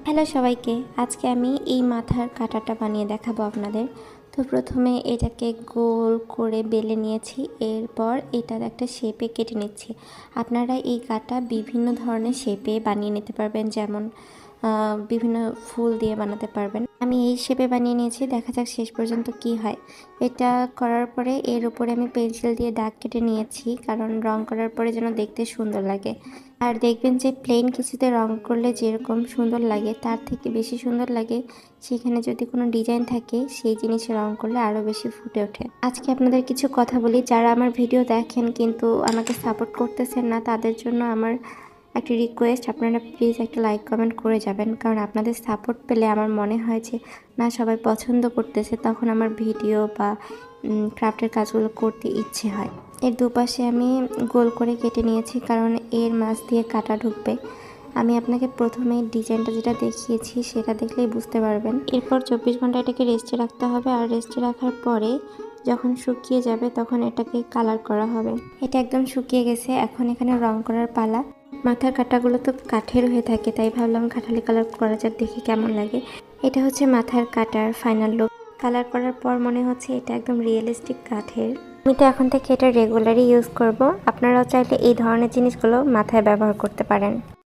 Hello সবাইকে, আজকে আমি এই মাথার কাঁটাটা বানিয়ে দেখাবো আপনাদের। তো প্রথমে এটাকে গোল করে বেলে নিয়েছি, এরপর এটার একটা শেপে কেটে নিচ্ছি। আপনারা এই কাঁটা বিভিন্ন ধরনের শেপে বানিয়ে নিতে পারবেন, যেমন বিভিন্ন ফুল দিয়ে বানাতে পারবেন। আমি এই শেপে বানিয়ে নিয়েছি, দেখা যাক শেষ পর্যন্ত কি হয়। এটা করার পরে এর উপরে আমি পেন্সিল দিয়ে দাগ কেটে নিয়েছি, কারণ রং করার পরে যেন দেখতে সুন্দর লাগে। আর দেখবেন যে প্লেন কিছুতে রং করলে যেরকম সুন্দর লাগে তার থেকে বেশি সুন্দর লাগে সেখানে যদি কোনো ডিজাইন থাকে, সেই জিনিসে রং করলে আরও বেশি ফুটে ওঠে। আজকে আপনাদের কিছু কথা বলি, যারা আমার ভিডিও দেখেন কিন্তু আমাকে সাপোর্ট করতেছেন না, তাদের জন্য আমার একটা রিকোয়েস্ট, আপনারা প্লিজ একটা লাইক কমেন্ট করে যাবেন, কারণ আপনাদের সাপোর্ট পেলে আমার মনে হয় যে না, সবাই পছন্দ করতেছে, তখন আমার ভিডিও বা ক্রাফটের কাজগুলো করতে ইচ্ছে হয়। এর দুপাশে আমি গোল করে কেটে নিয়েছি, কারণ এর মাছ দিয়ে কাটা ঢুকবে। আমি আপনাকে প্রথমে ডিজাইনটা যেটা দেখিয়েছি সেটা দেখলেই বুঝতে পারবেন। এরপর 24 ঘন্টা এটাকে রেস্টে রাখতে হবে, আর রেস্টে রাখার পরে যখন শুকিয়ে যাবে তখন এটাকে কালার করা হবে। এটা একদম শুকিয়ে গেছে, এখন এখানে রং করার পালা। মাথার কাঁটাগুলো তো কাঠের হয়ে থাকে, তাই ভাবলাম কাঠালি কালার করা যাক, দেখি কেমন লাগে। এটা হচ্ছে মাথার কাটার ফাইনাল লুক। কালার করার পর মনে হচ্ছে এটা একদম রিয়েলিস্টিক কাঠের। আমি তো এখন থেকে এটা রেগুলারই ইউজ করব। আপনারাও চাইলে এই ধরনের জিনিসগুলো মাথায় ব্যবহার করতে পারেন।